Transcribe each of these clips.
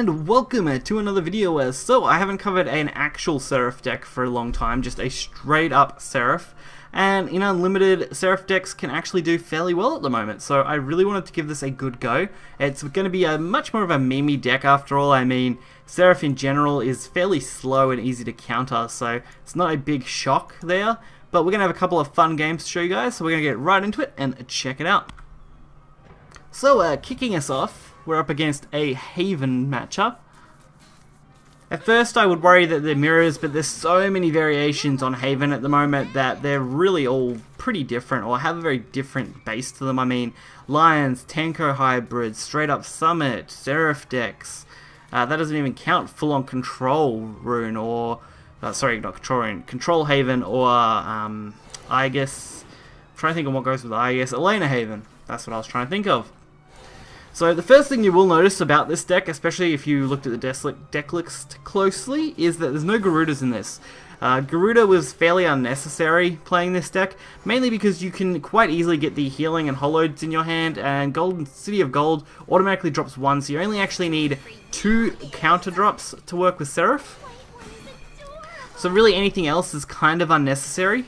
and welcome to another video. So I haven't covered an actual Seraph deck for a long time, just a straight up Seraph. And in Unlimited, Seraph decks can actually do fairly well at the moment, so I really wanted to give this a good go. It's going to be a much more of a memey deck after all. I mean, Seraph in general is fairly slow and easy to counter, so it's not a big shock there. But we're going to have a couple of fun games to show you guys, so we're going to get right into it and check it out. So, kicking us off, we're up against a Haven matchup. At first I would worry that they're mirrors, but there's so many variations on Haven at the moment that they're really all pretty different, or have a very different base to them. I mean, Lions, Tanko hybrids, straight up Summit, Seraph decks. That doesn't even count full-on Control Rune, or... sorry, not Control Rune, Control Haven, or I guess... I'm trying to think of what goes with I guess Elena Haven. That's what I was trying to think of. So the first thing you will notice about this deck, especially if you looked at the deck list closely, is that there's no Garudas in this. Garuda was fairly unnecessary playing this deck, mainly because you can quite easily get the healing and holoeds in your hand, and Golden City of Gold automatically drops 1, so you only actually need 2 counter drops to work with Seraph. So really anything else is kind of unnecessary.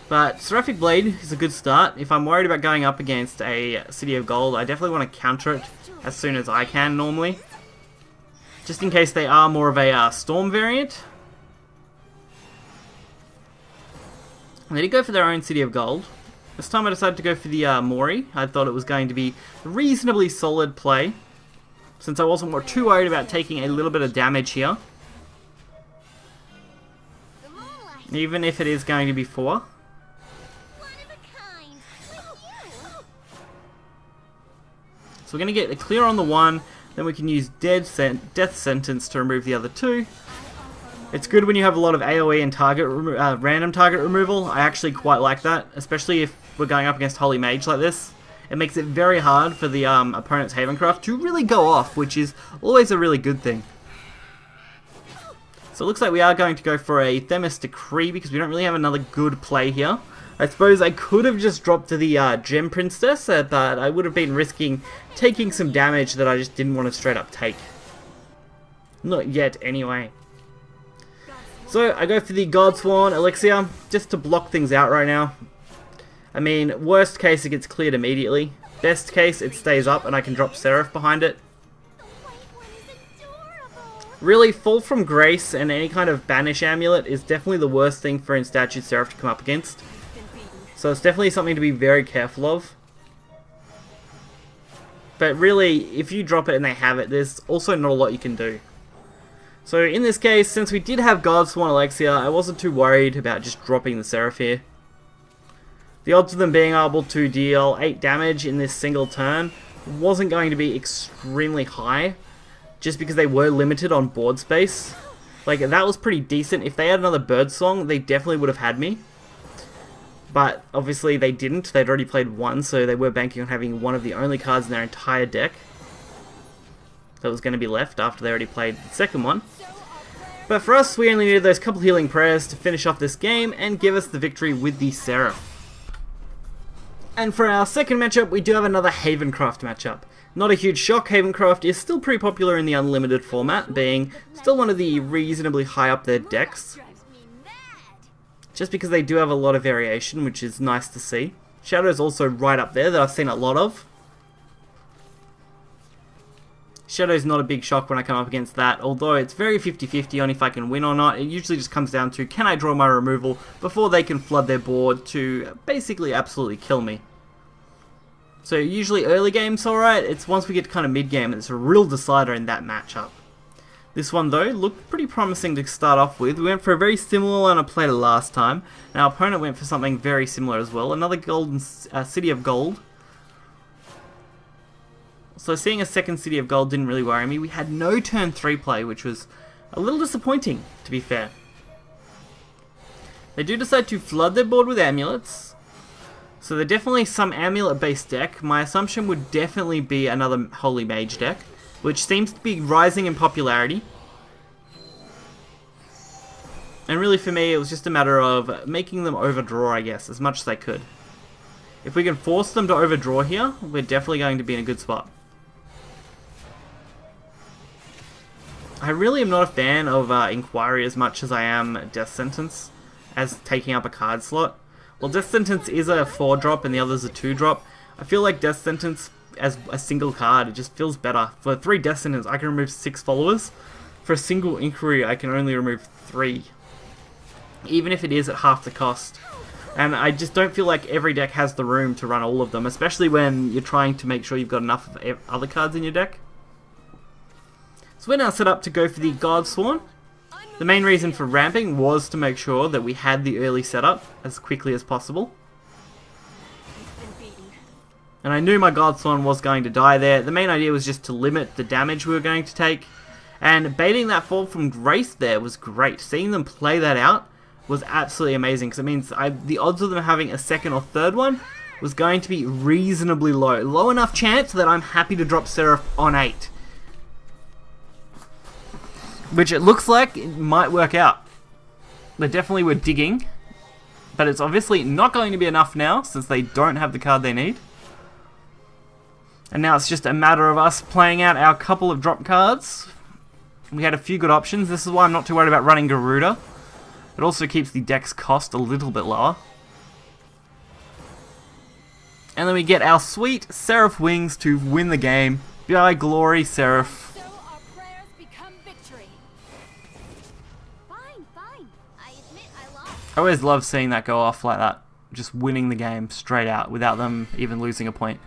But Seraphic Blade is a good start. If I'm worried about going up against a City of Gold, I definitely want to counter it as soon as I can normally. Just in case they are more of a Storm variant. And they did go for their own City of Gold. This time I decided to go for the Mori. I thought it was going to be a reasonably solid play, since I wasn't too worried about taking a little bit of damage here. Even if it is going to be 4. So we're going to get a clear on the 1, then we can use Death Sentence to remove the other 2. It's good when you have a lot of AoE and random target removal. I actually quite like that, especially if we're going up against Holy Mage like this. It makes it very hard for the opponent's HavenCraft to really go off, which is always a really good thing. So it looks like we are going to go for a Themis Decree because we don't really have another good play here. I suppose I could have just dropped to the Gem Princess, but I would have been risking taking some damage that I just didn't want to straight up take. Not yet, anyway. So I go for the Godsworn Elixir, just to block things out right now. I mean, worst case it gets cleared immediately. Best case it stays up and I can drop Seraph behind it. Really, Fall from Grace and any kind of Banish Amulet is definitely the worst thing for In-Statue Seraph to come up against. So it's definitely something to be very careful of. But really, if you drop it and they have it, there's also not a lot you can do. So in this case, since we did have Godsworn Elixir, I wasn't too worried about just dropping the Seraph here. The odds of them being able to deal 8 damage in this single turn wasn't going to be extremely high, just because they were limited on board space. Like, that was pretty decent. If they had another Birdsong, they definitely would have had me. But obviously they didn't. They'd already played 1, so they were banking on having one of the only cards in their entire deck that was going to be left after they already played the second one. But for us, we only needed those couple healing prayers to finish off this game and give us the victory with the Seraph. And for our second matchup, we do have another HavenCraft matchup. Not a huge shock, HavenCraft is still pretty popular in the Unlimited format, being still one of the reasonably high up there decks. Just because they do have a lot of variation, which is nice to see. Shadow's also right up there that I've seen a lot of. Shadow's not a big shock when I come up against that, although it's very 50-50 on if I can win or not. It usually just comes down to, can I draw my removal before they can flood their board to basically absolutely kill me. So usually early game's alright, it's once we get to kind of mid-game and it's a real decider in that matchup. This one though looked pretty promising to start off with. We went for a very similar one I played last time. And our opponent went for something very similar as well, another Golden City of Gold. So seeing a second City of Gold didn't really worry me. We had no turn 3 play, which was a little disappointing, to be fair. They do decide to flood their board with amulets. So they're definitely some amulet-based deck. My assumption would definitely be another Holy Mage deck, which seems to be rising in popularity. And really for me, it was just a matter of making them overdraw, I guess, as much as they could. If we can force them to overdraw here, we're definitely going to be in a good spot. I really am not a fan of Inquiry as much as I am Death Sentence as taking up a card slot. Well, Death Sentence is a 4-drop and the other's a 2-drop. I feel like Death Sentence as a single card, it just feels better. For 3 Death Sentence, I can remove 6 followers. For a single Inquiry, I can only remove 3. Even if it is at half the cost. And I just don't feel like every deck has the room to run all of them, especially when you're trying to make sure you've got enough of other cards in your deck. So we're now set up to go for the Godsworn. The main reason for ramping was to make sure that we had the early setup as quickly as possible. And I knew my Godsworn was going to die there. The main idea was just to limit the damage we were going to take. And baiting that fall from Grace there was great. Seeing them play that out was absolutely amazing, because it means the odds of them having a second or third one was going to be reasonably low. Low enough chance that I'm happy to drop Seraph on 8. Which it looks like it might work out. They definitely were digging, but it's obviously not going to be enough now, since they don't have the card they need. And now it's just a matter of us playing out our couple of drop cards. We had a few good options. This is why I'm not too worried about running Garuda. It also keeps the deck's cost a little bit lower. And then we get our sweet Seraph wings to win the game. By glory, Seraph. So our prayers become victory. Fine. I admit I lost. I always love seeing that go off like that. Just winning the game straight out without them even losing a point.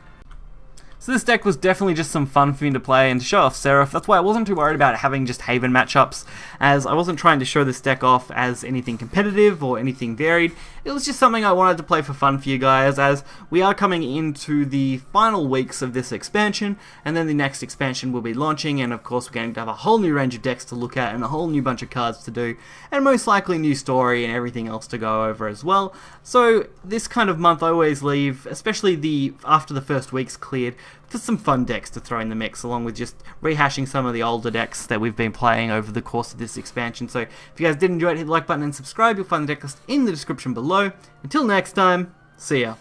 So this deck was definitely just some fun for me to play and to show off Seraph. That's why I wasn't too worried about having just Haven matchups, as I wasn't trying to show this deck off as anything competitive or anything varied. It was just something I wanted to play for fun for you guys, as we are coming into the final weeks of this expansion, and then the next expansion will be launching, and of course we're going to have a whole new range of decks to look at and a whole new bunch of cards to do, and most likely new story and everything else to go over as well. So this kind of month I always leave, especially after the first week's cleared, for some fun decks to throw in the mix, along with just rehashing some of the older decks that we've been playing over the course of this expansion. So if you guys did enjoy it, hit the like button and subscribe. You'll find the deck list in the description below. Until next time, see ya.